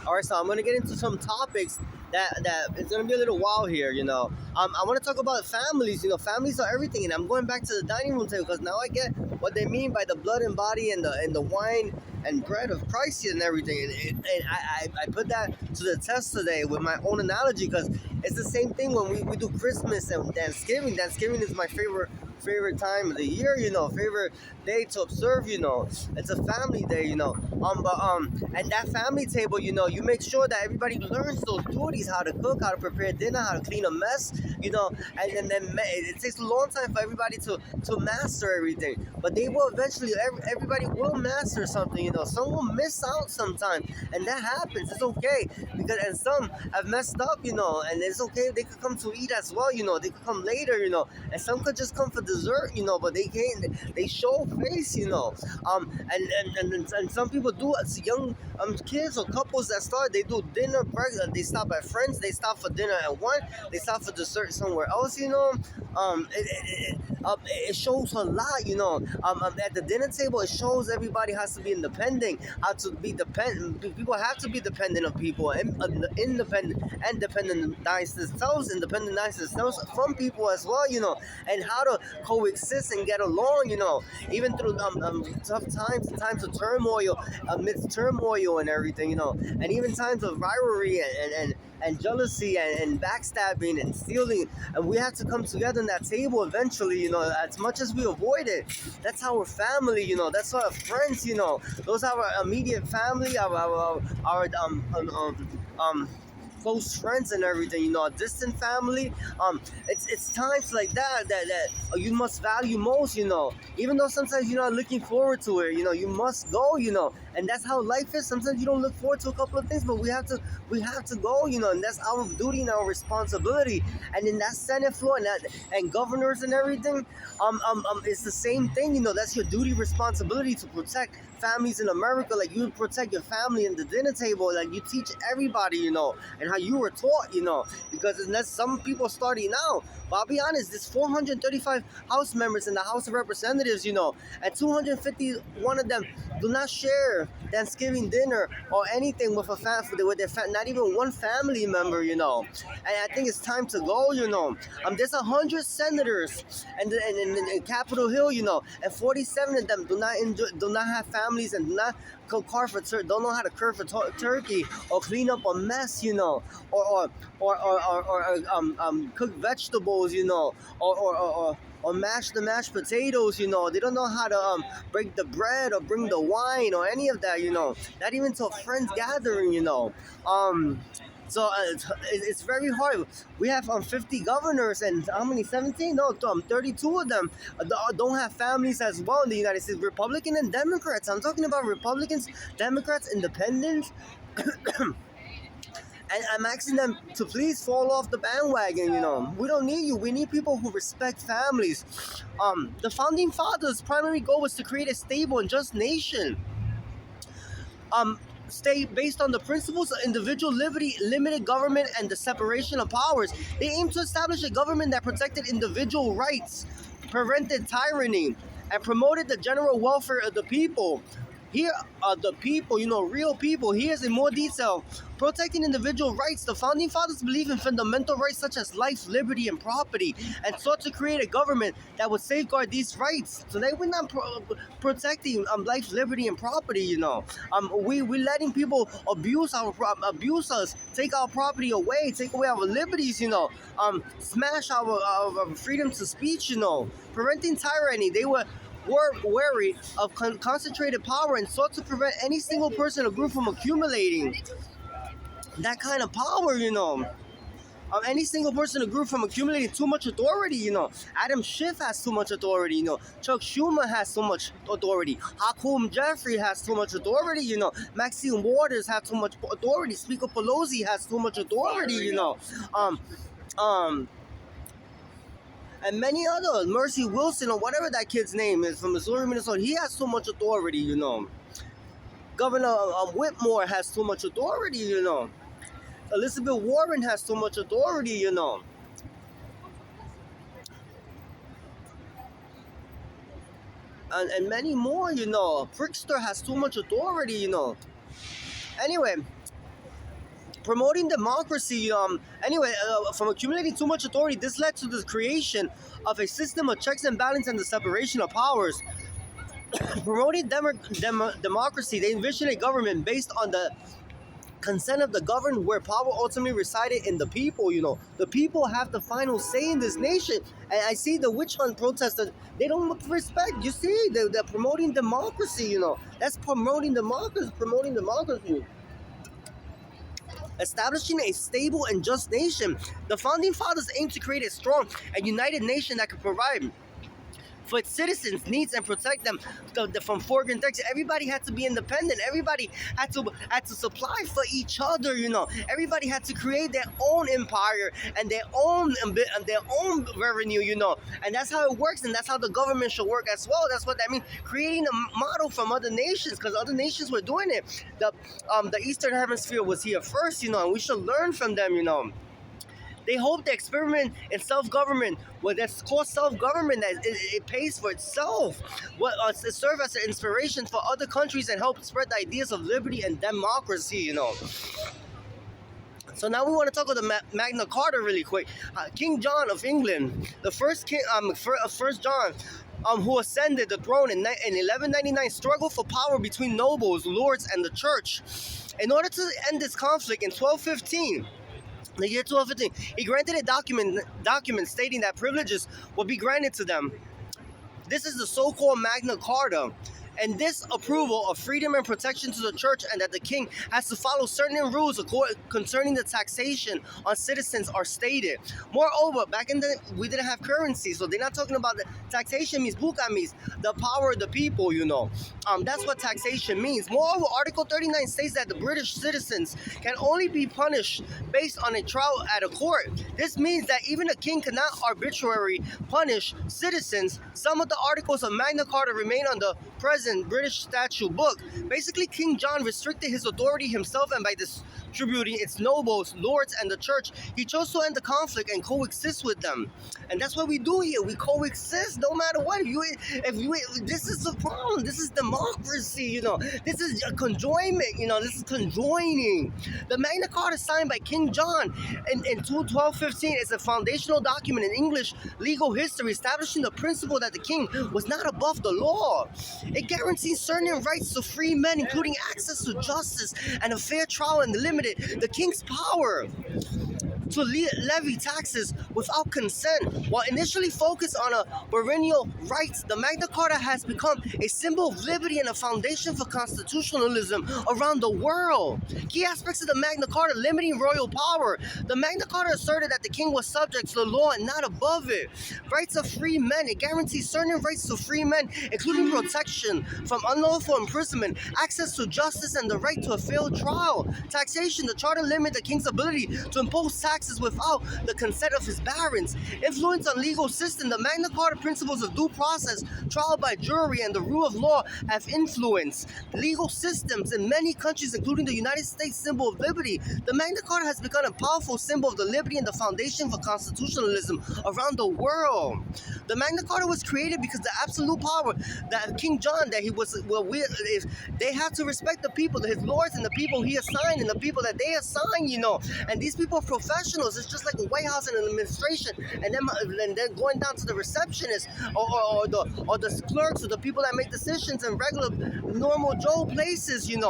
All right, so I'm gonna get into some topics that it's gonna be a little wild here. I want to talk about families. Families are everything, and I'm going back to the dining room table because now I get what they mean by the blood and body and the wine and bread of Christ and everything. And I put that to the test today with my own analogy because it's the same thing when we do Christmas and Thanksgiving. Thanksgiving is my favorite time of the year, favorite day to observe, it's a family day, and that family table, you make sure that everybody learns those duties, how to cook, how to prepare dinner, how to clean a mess, and then it takes a long time for everybody to master everything, but they will eventually, everybody will master something, some will miss out sometime, and that happens, it's okay, and some have messed up, and it's okay, they could come to eat as well, they could come later, and some could just come for dessert, but they can't. They show face, and some people do. As young kids or couples that start, they do dinner breakfast. They stop at friends. They stop for dinner at one. They stop for dessert somewhere else. It shows a lot. At the dinner table, it shows everybody has to be independent. How to be dependent. People have to be dependent of people and independent and dependent themselves, from people as well. And how to coexist and get along, even through tough times of turmoil, amidst turmoil and everything, and even times of rivalry and jealousy and backstabbing and stealing, and we have to come together on that table eventually, as much as we avoid it. That's our family, that's our friends, those are our immediate family, our close friends and everything, a distant family. It's times like that you must value most, even though sometimes you're not looking forward to it, you must go, and that's how life is. Sometimes you don't look forward to a couple of things, but we have to go, and that's our duty and our responsibility. And in that Senate floor and governors and everything, it's the same thing, that's your duty, responsibility to protect families in America, like you protect your family in the dinner table, like you teach everybody, and how you were taught, because unless some people starting now, but I'll be honest, there's 435 House members in the House of Representatives, and 251 of them do not share Thanksgiving dinner or anything with a family, not even one family member, and I think it's time to go, there's 100 senators in Capitol Hill, and 47 of them do not have families and do not don't know how to carve for turkey or clean up a mess, or cook vegetables, or mash the mashed potatoes, they don't know how to break the bread or bring the wine or any of that, not even to a friend's gathering, so it's very hard. We have 50 governors and how many? 17? No, 32 of them don't have families as well in the United States. Republican and Democrats. I'm talking about Republicans, Democrats, Independents. And I'm asking them to please fall off the bandwagon, We don't need you. We need people who respect families. The Founding Fathers' primary goal was to create a stable and just nation. State based on the principles of individual liberty, limited government, and the separation of powers. They aimed to establish a government that protected individual rights, prevented tyranny, and promoted the general welfare of the people. Here are the people, real people. Here's in more detail. Protecting individual rights. The Founding Fathers believed in fundamental rights such as life, liberty, and property, and sought to create a government that would safeguard these rights. So they were not protecting life, liberty, and property. We letting people abuse us, take our property away, take away our liberties. Smash our freedom to speech. Preventing tyranny. They were wary of concentrated power and sought to prevent any single person or group from accumulating that kind of power, any single person or group from accumulating too much authority, Adam Schiff has too much authority, Chuck Schumer has so much authority, Hakeem Jeffrey has too much authority, Maxine Waters has too much authority, Speaker Pelosi has too much authority, and many others, Mercy Wilson or whatever that kid's name is from Missouri, Minnesota, he has too much authority, Governor Whitmore has too much authority, Elizabeth Warren has too much authority, And many more, Prickster has too much authority, Anyway, promoting democracy. Anyway, from accumulating too much authority, this led to the creation of a system of checks and balance and the separation of powers. Promoting democracy, they envisioned a government based on the consent of the governed, where power ultimately resided in the people. The people have the final say in this nation. And I see the witch hunt protesters, they don't look for respect. You see, they're promoting democracy. That's promoting democracy. Establishing a stable and just nation. The founding fathers aimed to create a strong and united nation that could provide for its citizens' needs and protect them from foreign threats. Everybody had to be independent. Everybody had to supply for each other. Everybody had to create their own empire and their own revenue. And that's how it works, and that's how the government should work as well. That's what that means. Creating a model from other nations, because other nations were doing it. The Eastern Hemisphere was here first. And we should learn from them. They hope the experiment in self-government, that's called self-government, that it pays for itself. It serve as an inspiration for other countries and help spread the ideas of liberty and democracy. So now we want to talk about the Magna Carta really quick. King John of England, the first king, First John, who ascended the throne in 1199, struggled for power between nobles, lords, and the church. In order to end this conflict in 1215. The year 1215, he granted a document stating that privileges would be granted to them. This is the so-called Magna Carta. And this approval of freedom and protection to the church, and that the king has to follow certain rules concerning the taxation on citizens, are stated. Moreover, back in the we didn't have currency, so they're not talking about the taxation means buka means the power of the people. That's what taxation means. Moreover, Article 39 states that the British citizens can only be punished based on a trial at a court. This means that even a king cannot arbitrarily punish citizens. Some of the articles of Magna Carta remain on the present British statute book. Basically, King John restricted his authority himself, and by distributing its nobles, lords, and the church, he chose to end the conflict and coexist with them. And that's what we do here. We coexist no matter what. This is the problem. This is democracy. This is conjoinment. This is conjoining. The Magna Carta, signed by King John in 1215, is a foundational document in English legal history, establishing the principle that the king was not above the law. It guarantees certain rights to free men, including access to justice and a fair trial, and limited the king's power to levy taxes without consent. While initially focused on perennial rights, the Magna Carta has become a symbol of liberty and a foundation for constitutionalism around the world. Key aspects of the Magna Carta: limiting royal power. The Magna Carta asserted that the king was subject to the law and not above it. Rights of free men. It guarantees certain rights to free men, including protection from unlawful imprisonment, access to justice, and the right to a fair trial. Taxation. The charter limited the king's ability to impose taxes without the consent of his barons. Influence on legal system. The Magna Carta principles of due process, trial by jury, and the rule of law have influenced legal systems in many countries, including the United States, symbol of liberty. The Magna Carta has become a powerful symbol of the liberty and the foundation for constitutionalism around the world. The Magna Carta was created because the absolute power that King John, that he was, they have to respect the people, his lords, and the people he assigned, and the people that they assign. And these people are professionals. It's just like a White House and an administration, and then going down to the receptionist or the clerks, or the people that make decisions in regular, normal Joe places. And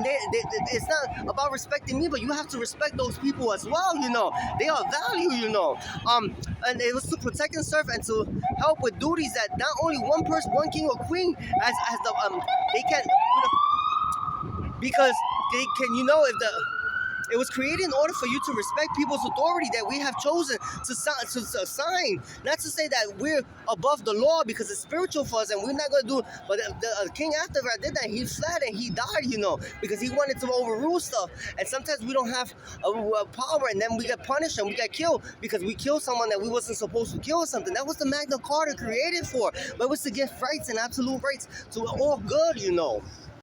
it's not about respecting me, but you have to respect those people as well. They are value. And it was to protect and serve and to help with duties that not only one person, one king or queen, as the they can, because they can, if the it was created in order for you to respect people's authority that we have chosen to assign. Not to say that we're above the law, because it's spiritual for us and we're not going to do it. But the king after that did that. He fled and he died, because he wanted to overrule stuff. And sometimes we don't have power, and then we get punished and we get killed because we killed someone that we wasn't supposed to kill or something. That was the Magna Carta created for. But it was to give rights and absolute rights to all good.